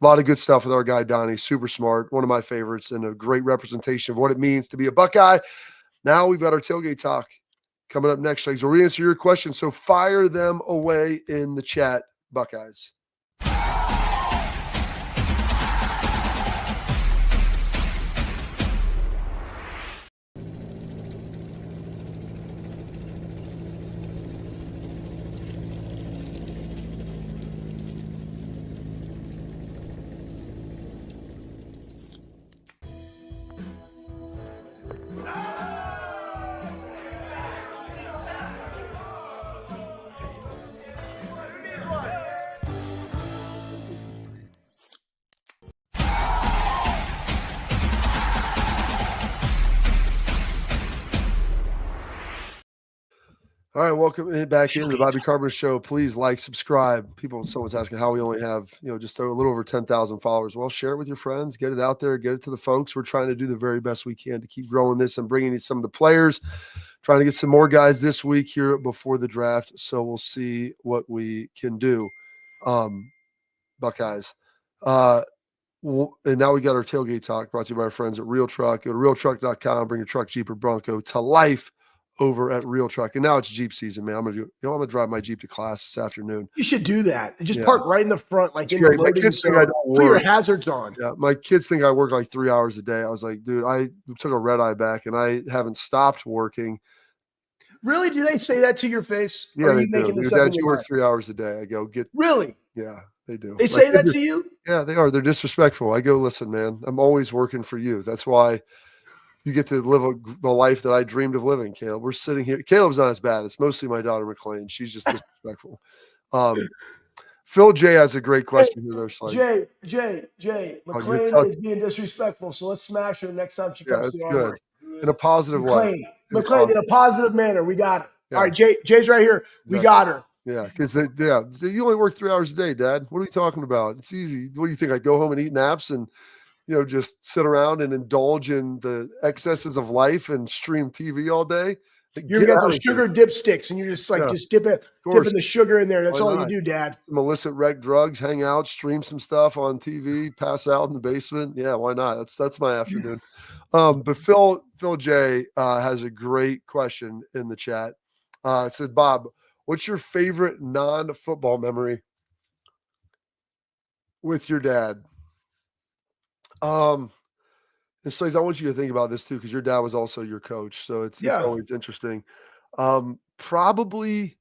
A: a lot of good stuff with our guy, Donnie. Super smart, one of my favorites, and a great representation of what it means to be a Buckeye. Now we've got our tailgate talk coming up next, Legs. We'll answer your questions, so fire them away in the chat, Buckeyes. All right, welcome back into the Bobby Carpenter Show. Please like, subscribe. Someone's asking how we only have, just a little over 10,000 followers. Well, share it with your friends, get it out there, get it to the folks. We're trying to do the very best we can to keep growing this and bringing in some of the players, trying to get some more guys this week here before the draft. So we'll see what we can do. Buckeyes. And now we got our tailgate talk brought to you by our friends at Real Truck. Go to realtruck.com, bring your truck, Jeep, or Bronco to life over at Real Truck. And now it's Jeep season, man. I'm gonna drive my Jeep to class this afternoon.
C: You should do that. Just park right in the front, like
A: It's
C: in
A: great.
C: the
A: My
C: loading
A: kids think I
C: zone.
A: don't
C: Put your
A: work.
C: hazards on.
A: Yeah, my kids think I work like 3 hours a day. I was like, dude, I took a red eye back and I haven't stopped working.
C: Really? Do they say that to your face?
A: Yeah,
C: Or are
A: they
C: you
A: do.
C: making this
A: Dude,
C: up
A: Dad,
C: in
A: you
C: your
A: work
C: mind?
A: 3 hours a day. I go,
C: Really?
A: yeah, they do.
C: They
A: My
C: say that
A: kids
C: to you?
A: Yeah, they are. They're disrespectful. I go, listen, man, I'm always working for you. That's why you get to live the life that I dreamed of living, Caleb. We're sitting here. Caleb's not as bad. It's mostly my daughter, McLean. She's just disrespectful. Phil J has a great question here, though. Slice.
C: Jay,
A: Oh, you're
C: McLean is being disrespectful, so let's smash her next time she
A: Yeah,
C: comes to
A: it's
C: the
A: good.
C: armory.
A: In a positive way.
C: McLean, in a positive manner. We got her.
A: Yeah.
C: All right, Jay's right here. We got her.
A: Yeah, because you only work 3 hours a day, Dad. What are we talking about? It's easy. What do you think? I go home and eat naps and just sit around and indulge in the excesses of life and stream TV all day?
C: You got those sugar dipsticks, and you're just like dipping the sugar in there. That's all you do, Dad.
A: Some illicit rec drugs, hang out, stream some stuff on TV, pass out in the basement. Yeah, why not? That's my afternoon. But Phil J has a great question in the chat. It said, Bob, what's your favorite non-football memory with your dad? And Slaze, I want you to think about this too, because your dad was also your coach. So it's always interesting. Probably,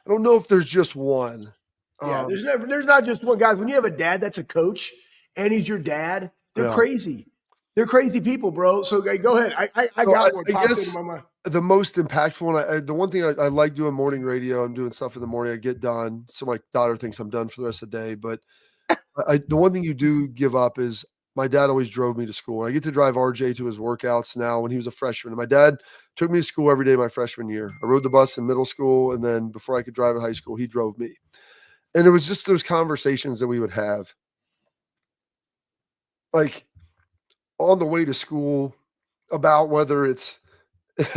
A: I don't know if there's just one.
C: There's not just one, guys. When you have a dad that's a coach and he's your dad, they're crazy. They're crazy people, bro. So go ahead. I got one.
A: I guess in my mind. The most impactful one, the one thing I like doing morning radio, I'm doing stuff in the morning, I get done. So my daughter thinks I'm done for the rest of the day. But the one thing you do give up is my dad always drove me to school. I get to drive RJ to his workouts now when he was a freshman. And my dad took me to school every day my freshman year. I rode the bus in middle school, and then before I could drive in high school, he drove me. And it was just those conversations that we would have, like on the way to school, about whether it's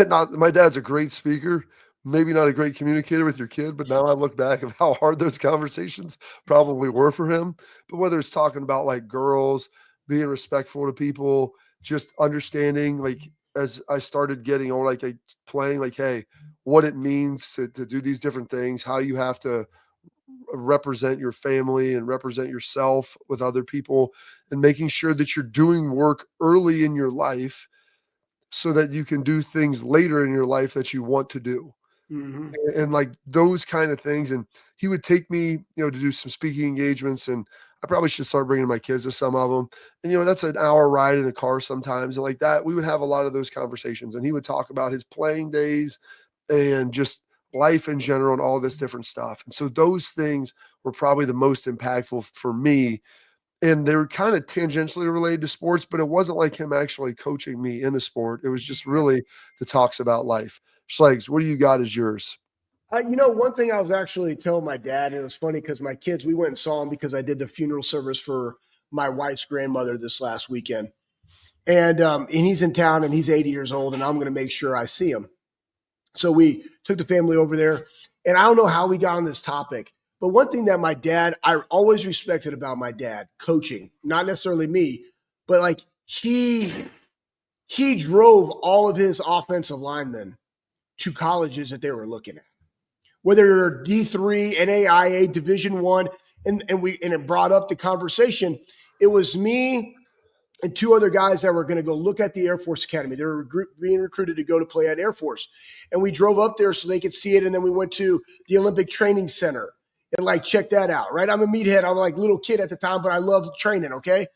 A: not. My dad's a great speaker, maybe not a great communicator with your kid, but now I look back of how hard those conversations probably were for him. But whether it's talking about like girls, being respectful to people, just understanding, like as I started getting older, like playing, like, hey, what it means to do these different things, how you have to represent your family and represent yourself with other people, and making sure that you're doing work early in your life so that you can do things later in your life that you want to do. Mm-hmm. And like those kind of things. And he would take me, to do some speaking engagements, and I probably should start bringing my kids to some of them. And, that's an hour ride in the car sometimes. And like that, we would have a lot of those conversations, and he would talk about his playing days and just life in general and all this different stuff. And so those things were probably the most impactful for me. And they were kind of tangentially related to sports, but it wasn't like him actually coaching me in a sport. It was just really the talks about life. Schlegs, what do you got as yours?
C: One thing I was actually telling my dad, and it was funny because my kids, we went and saw him because I did the funeral service for my wife's grandmother this last weekend. And he's in town and he's 80 years old, and I'm going to make sure I see him. So we took the family over there, and I don't know how we got on this topic, but one thing that I always respected about my dad, coaching, not necessarily me, but like he drove all of his offensive linemen to colleges that they were looking at, whether they're D3, NAIA, Division I, and it brought up the conversation. It was me and two other guys that were going to go look at the Air Force Academy. They were being recruited to go to play at Air Force. And we drove up there so they could see it. And then we went to the Olympic Training Center and like check that out, right? I'm a meathead. I'm like a little kid at the time, but I love training, okay?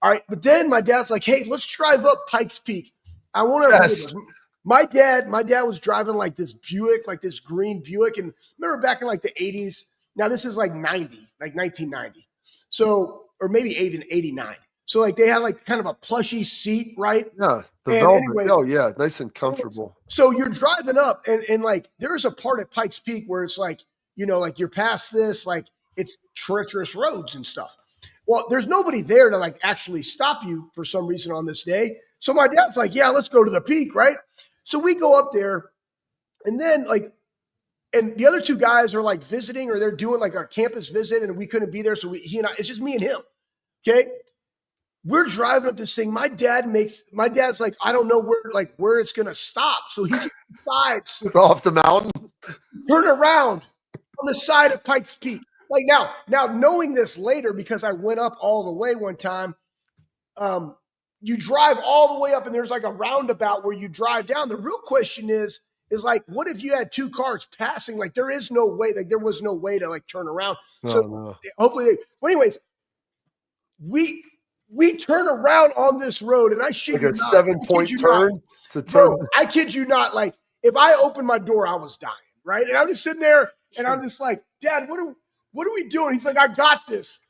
C: All right. But then my dad's like, hey, let's drive up Pikes Peak. I want to My dad was driving like this Buick, like this green Buick. And remember back in like the 80s, now this is like 1990. So, or maybe even 89. So like they had like kind of a plushy seat, right?
A: Yeah. The velvet. Anyway, oh yeah. Nice and comfortable.
C: So you're driving up and like, there's a part at Pikes Peak where it's like, like you're past this, like it's treacherous roads and stuff. Well, there's nobody there to like actually stop you for some reason on this day. So my dad's like, yeah, let's go to the peak, right? So we go up there, and then and the other two guys are like visiting, or they're doing like a campus visit, and we couldn't be there. So it's just me and him. Okay. we're driving up this thing. My dad's like, I don't know where it's gonna stop. So he just decides
A: It's off the mountain.
C: turn around on the side of Pikes Peak. Like now knowing this later, because I went up all the way one time, you drive all the way up and there's like a roundabout where you drive down. The real question is like, what if you had two cars passing? Like there is no way, like there was no way to like turn around. So hopefully, but anyways, we turn around on this road and I shit you
A: like a
C: not,
A: 7-point turn to turn.
C: Bro, I kid you not. Like if I opened my door, I was dying, right? And I'm just sitting there and I'm just like, Dad, what are we doing? He's like, I got this.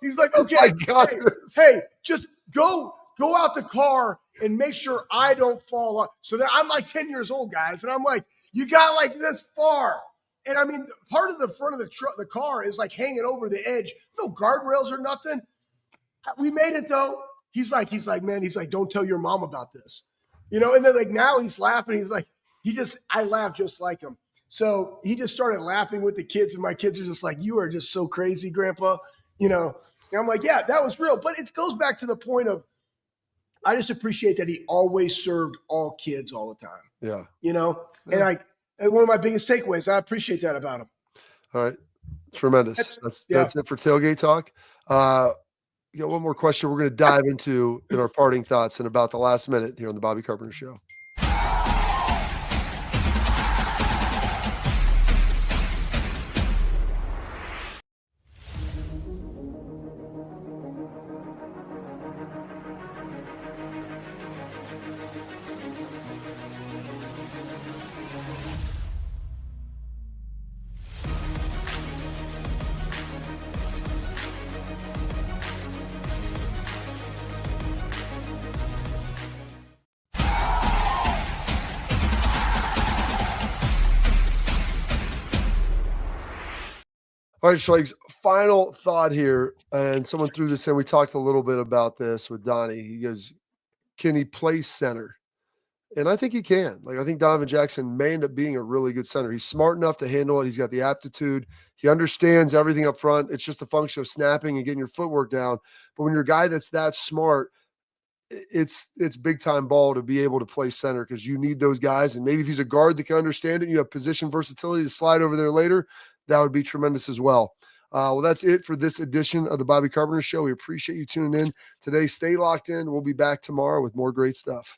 C: He's like, okay,
A: I got this.
C: Hey, just go out the car and make sure I don't fall off. So then I'm like 10 years old, guys. And I'm like, you got like this far. And I mean, part of the front of the car is like hanging over the edge. No guardrails or nothing. We made it though. He's like, man, don't tell your mom about this. You know, and then like now he's laughing. He's like, I laugh just like him. So he just started laughing with the kids, and my kids are just like, you are just so crazy, Grandpa. You know, and I'm like, yeah, that was real. But it goes back to the point of, I just appreciate that he always served all kids all the time.
A: Yeah.
C: You know, and one of my biggest takeaways, I appreciate that about him.
A: All right. Tremendous. That's it for Tailgate Talk. We got one more question we're going to dive into in our parting thoughts in about the last minute here on the Bobby Carpenter Show. All right, Schlegs, final thought here. And someone threw this in. We talked a little bit about this with Donnie. He goes, can he play center? And I think he can. Like, I think Donovan Jackson may end up being a really good center. He's smart enough to handle it. He's got the aptitude. He understands everything up front. It's just a function of snapping and getting your footwork down. But when you're a guy that's that smart, it's big time ball to be able to play center, because you need those guys. And maybe if he's a guard that can understand it, you have position versatility to slide over there later, that would be tremendous as well. Well, that's it for this edition of the Bobby Carpenter Show. We appreciate you tuning in today. Stay locked in. We'll be back tomorrow with more great stuff.